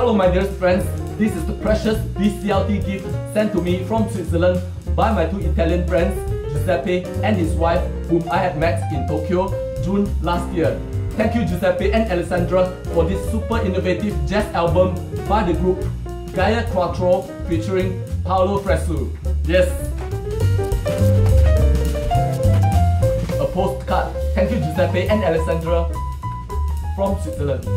Hello my dearest friends, this is the precious DCLT gift sent to me from Switzerland by my two Italian friends, Giuseppe and his wife, whom I had met in Tokyo, June last year. Thank you Giuseppe and Alessandra for this super innovative jazz album by the group Gaia Quattro featuring Paolo Fresu. Yes! A postcard. Thank you Giuseppe and Alessandra from Switzerland.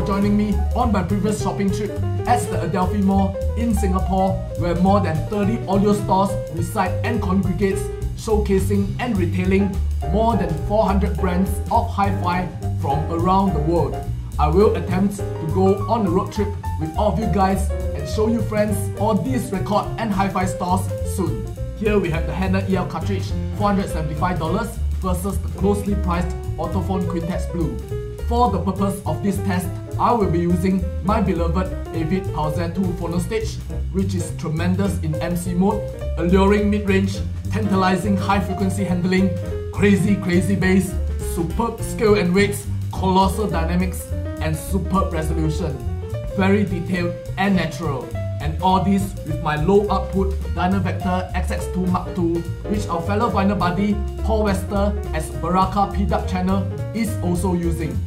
Joining me on my previous shopping trip at the Adelphi Mall in Singapore, where more than 30 audio stores reside and congregate, showcasing and retailing more than 400 brands of hi-fi from around the world. I will attempt to go on a road trip with all of you guys and show you friends all these record and hi-fi stores soon. Here we have the Hana EL cartridge, $475 versus the closely priced Ortofon Quintet Blue. For the purpose of this test, I will be using my beloved Avid Sequel 2 Phonostage, which is tremendous in MC mode, alluring mid-range, tantalizing high-frequency handling, crazy bass, superb scale and weights, colossal dynamics, and superb resolution. Very detailed and natural. And all this with my low-output Dynavector XX2 Mark II, which our fellow vinyl buddy Paul Wester as Baraka P-Dub channel is also using.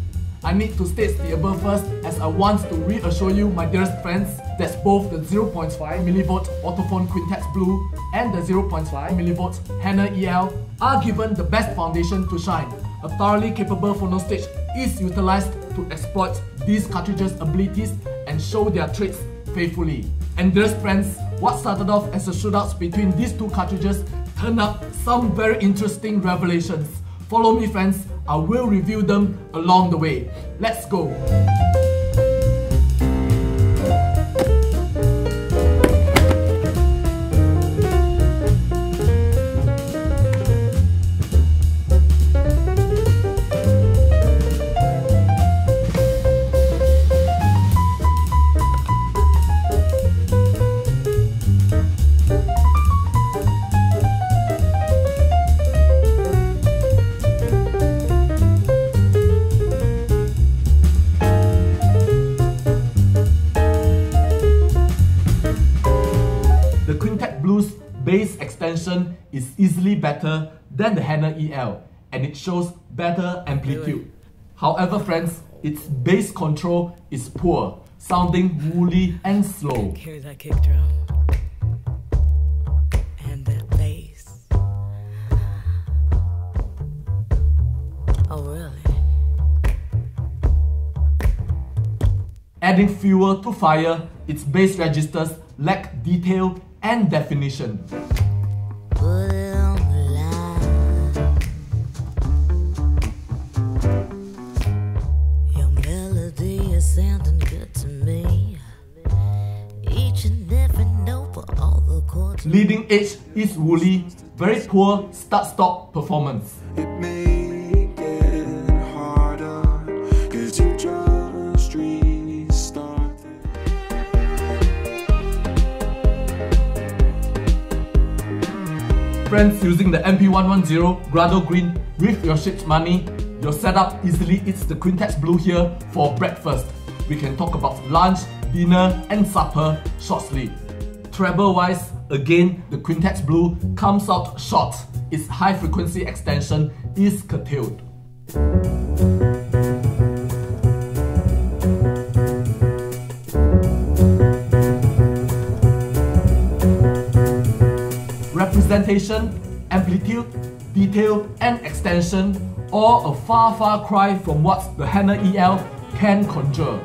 I need to state the above first, as I want to reassure you, my dearest friends, that both the 0.5mV Ortofon Quintet Blue and the 0.5mV Hana EL are given the best foundation to shine. A thoroughly capable Phonostage is utilized to exploit these cartridges' abilities and show their traits faithfully. And dearest friends, what started off as a shootout between these two cartridges turned up some very interesting revelations. Follow me friends, I will review them along the way. Let's go! Bass extension is easily better than the Hana EL, and it shows better amplitude. However friends, its bass control is poor, sounding woolly and slow. Hear that kick drum and that bass. Oh really? Adding fuel to fire, its bass registers lack detail and definition. Your melody is sounding good to me. Each and every note for all the chords. Leading edge is woolly, very poor start-stop performance. It may get harder, 'cause you just restarted. Friends, using the MP110 Grado Green with your Schiit money, your setup easily eats the Quintet Blue here for breakfast. We can talk about lunch, dinner and supper shortly. Treble wise, again the Quintet Blue comes out short. Its high frequency extension is curtailed. Representation, amplitude, detail and extension, all a far cry from what the Hana EL can conjure.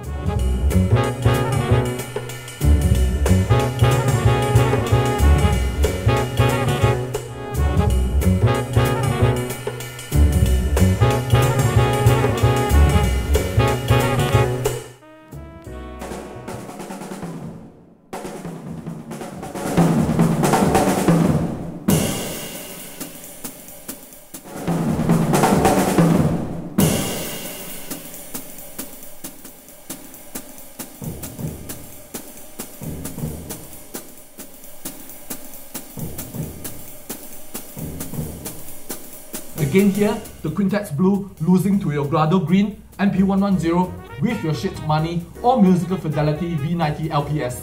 again hear the Quintet Blue losing to your Grado Green MP110 with your Schiit Money or Musical Fidelity V90 LPS.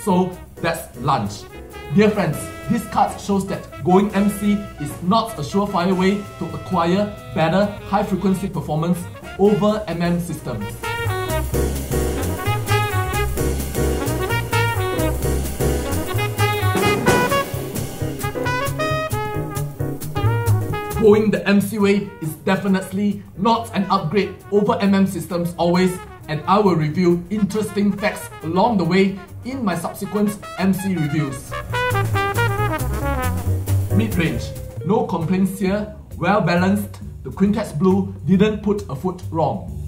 So that's lunch. Dear friends, this card shows that going MC is not a surefire way to acquire better high-frequency performance over MM systems. Going the MC way is definitely not an upgrade over MM systems always, and I will review interesting facts along the way in my subsequent MC reviews. Mid-range, no complaints here, well balanced, the Quintet Blue didn't put a foot wrong.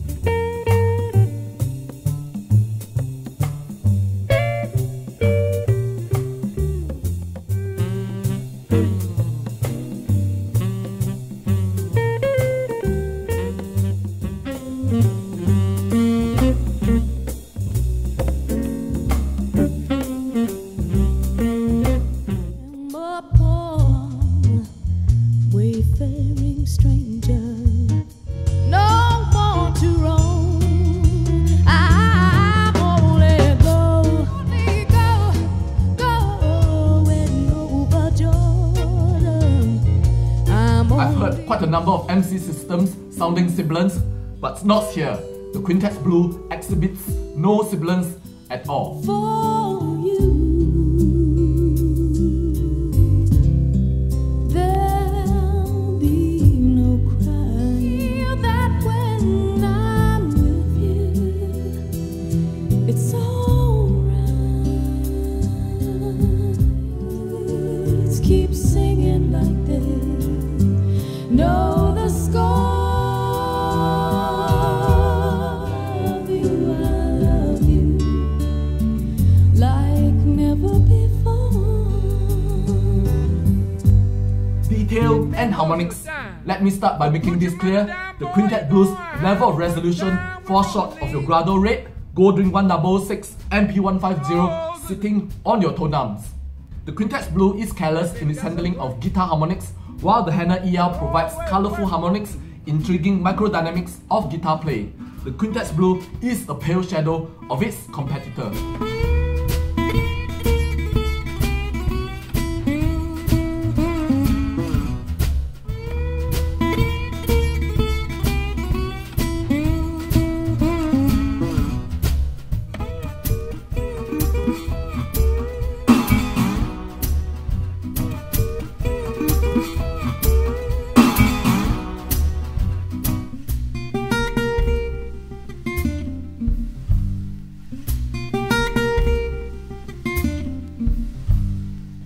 Quite a number of MC systems sounding sibilants, but not here. The Quintet Blue exhibits no sibilance at all. For you, there'll be no crying. That when I'm with you, it's alright. Let's keep singing like this. Know the score of you, I love you like never before. Detail and harmonics. Let me start by making this clear. The Quintet Blue's level of resolution falls short of your Grado Red, Gold Ring 166, MP150 sitting on your tone arms. The Quintet Blue is careless in its handling of guitar harmonics, while the Hana EL provides colourful harmonics, intriguing microdynamics of guitar play. The Quintet Blue is a pale shadow of its competitor.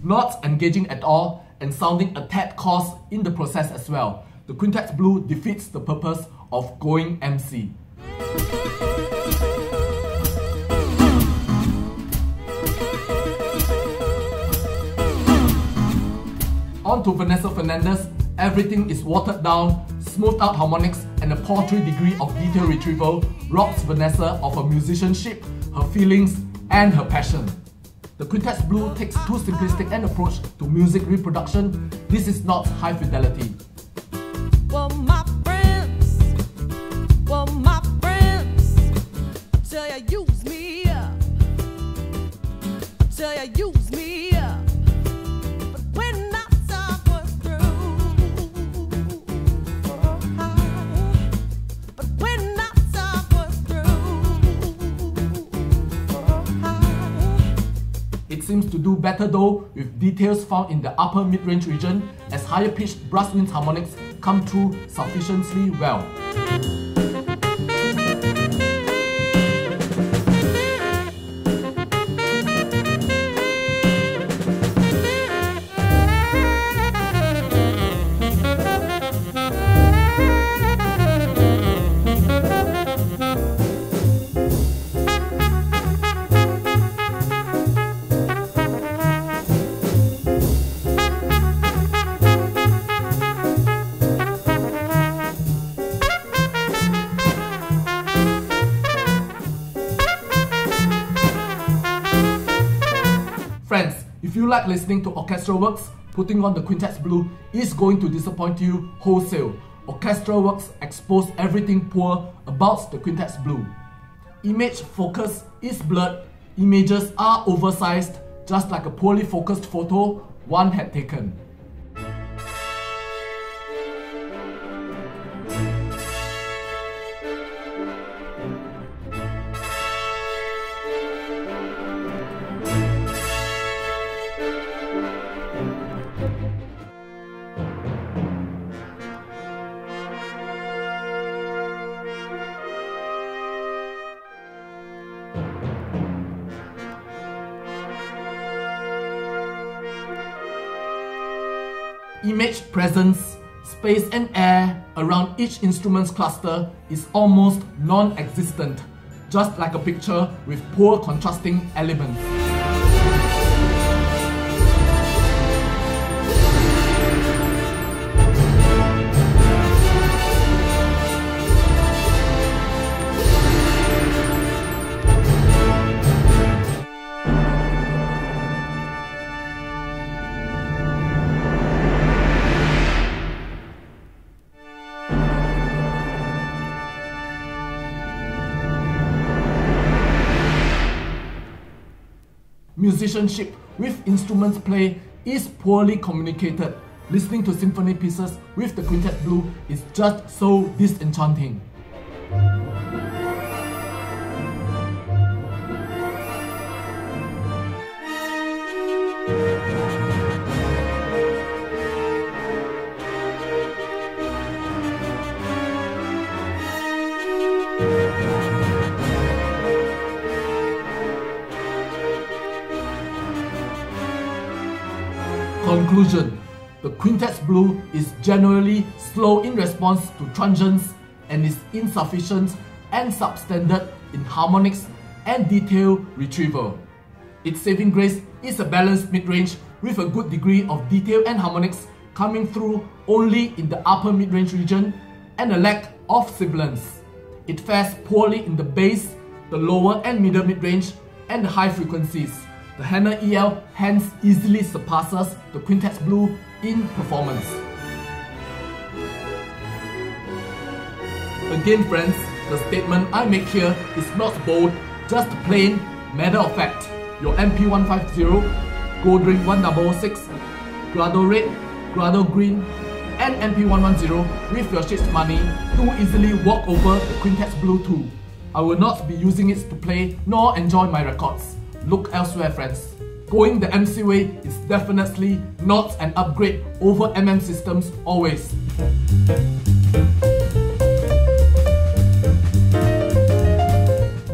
Not engaging at all and sounding a tad coarse in the process as well. The Quintet Blue defeats the purpose of going MC. On to Vanessa Fernandez, everything is watered down, smoothed out harmonics and a paltry degree of detail retrieval robs Vanessa of her musicianship, her feelings and her passion. The Quintet Blue takes too simplistic an approach to music reproduction. This is not high fidelity. Well, my friends, till you use me up, till you use me up. But when I suffer through, but when I suffer through, it seems to do better though with details found in the upper mid-range region as higher pitched brass winds harmonics come through sufficiently well. Friends, if you like listening to orchestral works, putting on the Quintet Blue is going to disappoint you wholesale. Orchestral works expose everything poor about the Quintet Blue. Image focus is blurred, images are oversized, just like a poorly focused photo one had taken. Image presence, space and air around each instrument's cluster is almost non-existent, just like a picture with poor contrasting elements. Musicianship with instruments play is poorly communicated. Listening to symphony pieces with the Quintet Blue is just so disenchanting. Conclusion: the Quintet Blue is generally slow in response to transients and is insufficient and substandard in harmonics and detail retrieval. Its saving grace is a balanced mid-range with a good degree of detail and harmonics coming through only in the upper mid-range region and a lack of sibilance. It fares poorly in the bass, the lower and middle mid-range, and the high frequencies. The Hana EL hence easily surpasses the Quintet Blue in performance. Again friends, the statement I make here is not bold, just plain matter of fact. Your MP150, Gold Ring 1006, Grado Red, Grado Green, and MP110 with your Schiit money do easily walk over the Quintet Blue too. I will not be using it to play nor enjoy my records. Look elsewhere friends. Going the MC way is definitely not an upgrade over MM systems always.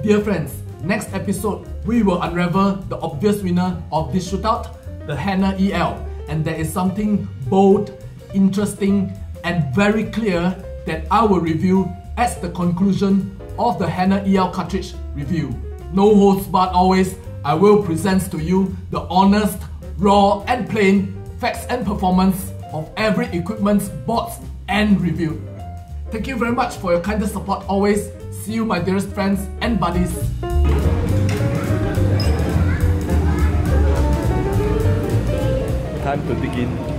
Dear friends, next episode we will unravel the obvious winner of this shootout, the Hana EL, and there is something bold, interesting and very clear that I will review as the conclusion of the Hana EL cartridge review. No holds barred always, I will present to you the honest, raw and plain facts and performance of every equipment's bots and review. Thank you very much for your kind support always. See you my dearest friends and buddies. Time to dig in.